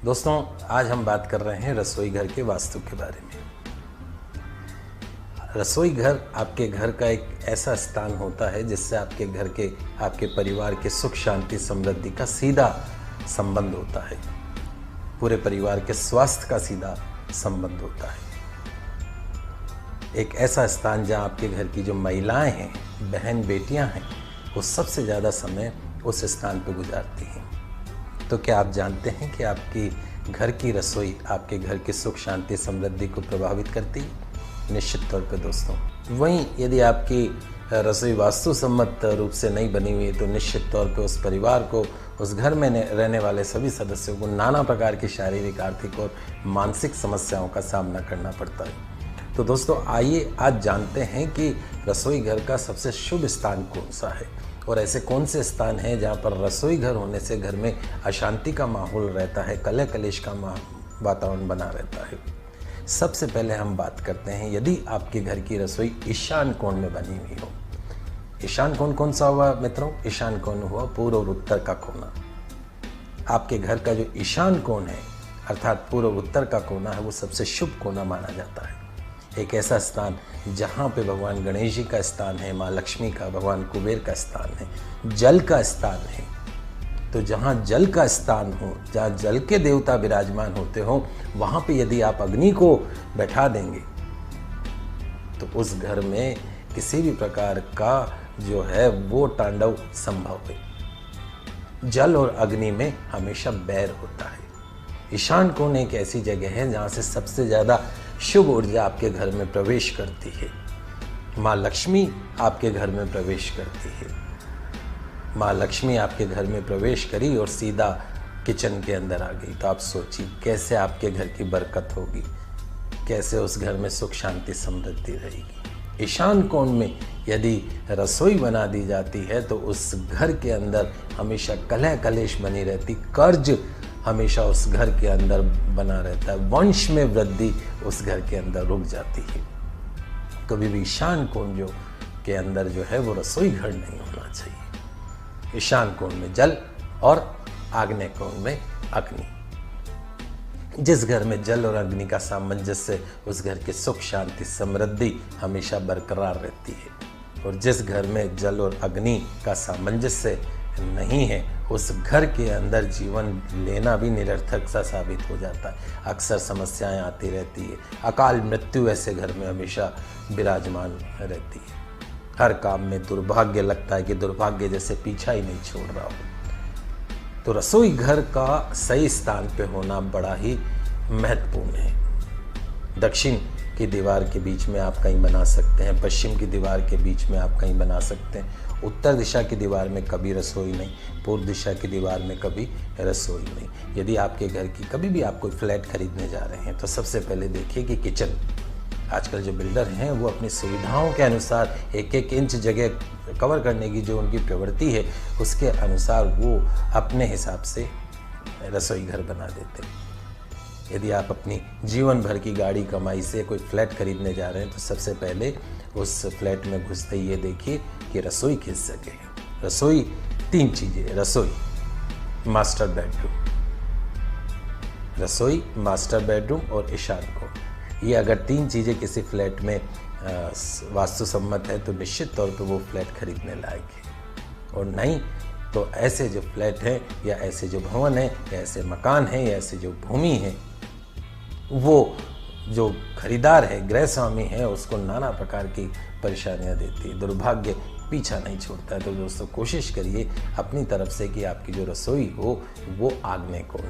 दोस्तों, आज हम बात कर रहे हैं रसोई घर के वास्तु के बारे में। रसोई घर आपके घर का एक ऐसा स्थान होता है जिससे आपके घर के, आपके परिवार के सुख शांति समृद्धि का सीधा संबंध होता है। पूरे परिवार के स्वास्थ्य का सीधा संबंध होता है। एक ऐसा स्थान जहां आपके घर की जो महिलाएं हैं, बहन बेटियां हैं, वो सबसे ज़्यादा समय उस स्थान पर गुजारती हैं। तो क्या आप जानते हैं कि आपकी घर की रसोई आपके घर की सुख शांति समृद्धि को प्रभावित करती है? निश्चित तौर पर दोस्तों। वहीं यदि आपकी रसोई वास्तुसम्मत रूप से नहीं बनी हुई है तो निश्चित तौर पर उस परिवार को, उस घर में रहने वाले सभी सदस्यों को नाना प्रकार की शारीरिक, आर्थिक और मानसिक समस्याओं का सामना करना पड़ता है। तो दोस्तों, आइए आज जानते हैं कि रसोई घर का सबसे शुभ स्थान कौन सा है और ऐसे कौन से स्थान हैं जहाँ पर रसोई घर होने से घर में अशांति का माहौल रहता है, कलह कलेश का वातावरण बना रहता है। सबसे पहले हम बात करते हैं, यदि आपके घर की रसोई ईशान कोण में बनी हुई हो। ईशान कोण कौन सा हुआ मित्रों? ईशान कोण हुआ पूर्व और उत्तर का कोना। आपके घर का जो ईशान कोण है अर्थात पूर्व और उत्तर का कोना है, वो सबसे शुभ कोना माना जाता है। एक ऐसा स्थान जहाँ पे भगवान गणेश जी का स्थान है, माँ लक्ष्मी का, भगवान कुबेर का स्थान है, जल का स्थान है। तो जहाँ जल का स्थान हो, जहाँ जल के देवता विराजमान होते हो, वहाँ पे यदि आप अग्नि को बैठा देंगे तो उस घर में किसी भी प्रकार का जो है वो तांडव संभव है। जल और अग्नि में हमेशा बैर होता है। ईशान कोण एक ऐसी जगह है जहाँ से सबसे ज़्यादा शुभ ऊर्जा आपके घर में प्रवेश करती है। माँ लक्ष्मी आपके घर में प्रवेश करती है। माँ लक्ष्मी आपके घर में प्रवेश करी और सीधा किचन के अंदर आ गई, तो आप सोचिए कैसे आपके घर की बरकत होगी, कैसे उस घर में सुख शांति समृद्धि रहेगी। ईशान कोण में यदि रसोई बना दी जाती है तो उस घर के अंदर हमेशा कलह कलेश बनी रहती, कर्ज हमेशा उस घर के अंदर बना रहता है, वंश में वृद्धि उस घर के अंदर रुक जाती है। कभी भी ईशान कोण जो के अंदर जो है वो रसोई घर नहीं होना चाहिए। ईशान कोण में जल और आग्नेय कोण में अग्नि। जिस घर में जल और अग्नि का सामंजस्य, उस घर की सुख शांति समृद्धि हमेशा बरकरार रहती है। और जिस घर में जल और अग्नि का सामंजस्य नहीं है, उस घर के अंदर जीवन लेना भी निरर्थक सा साबित हो जाता है। अक्सर समस्याएं आती रहती है। अकाल मृत्यु ऐसे घर में हमेशा विराजमान रहती है। हर काम में दुर्भाग्य लगता है कि दुर्भाग्य जैसे पीछा ही नहीं छोड़ रहा हो। तो रसोई घर का सही स्थान पे होना बड़ा ही महत्वपूर्ण है। दक्षिण की दीवार के बीच में आप कहीं बना सकते हैं, पश्चिम की दीवार के बीच में आप कहीं बना सकते हैं। उत्तर दिशा की दीवार में कभी रसोई नहीं, पूर्व दिशा की दीवार में कभी रसोई नहीं। यदि आपके घर की कभी भी आप कोई फ्लैट खरीदने जा रहे हैं तो सबसे पहले देखिए कि किचन, आजकल जो बिल्डर हैं वो अपनी सुविधाओं के अनुसार एक एक इंच जगह कवर करने की जो उनकी प्रवृत्ति है उसके अनुसार वो अपने हिसाब से रसोई घर बना देते हैं। यदि आप अपनी जीवन भर की गाड़ी कमाई से कोई फ्लैट खरीदने जा रहे हैं तो सबसे पहले उस फ्लैट में घुसते ही ये देखिए कि रसोई किस जगह है। रसोई 3 चीज़ें, रसोई, मास्टर बेडरूम, रसोई, मास्टर बेडरूम और ईशान कोण। ये अगर 3 चीज़ें किसी फ्लैट में वास्तुसम्मत है तो निश्चित तौर पर वो फ्लैट खरीदने लायक है। और नहीं तो ऐसे जो फ्लैट हैं या ऐसे जो भवन हैं या ऐसे मकान हैं या ऐसे जो भूमि है, वो जो खरीदार है, गृह स्वामी है, उसको नाना प्रकार की परेशानियां देती है। दुर्भाग्य पीछा नहीं छोड़ता है। तो दोस्तों, कोशिश करिए अपनी तरफ से कि आपकी जो रसोई हो वो आग्नेय कोण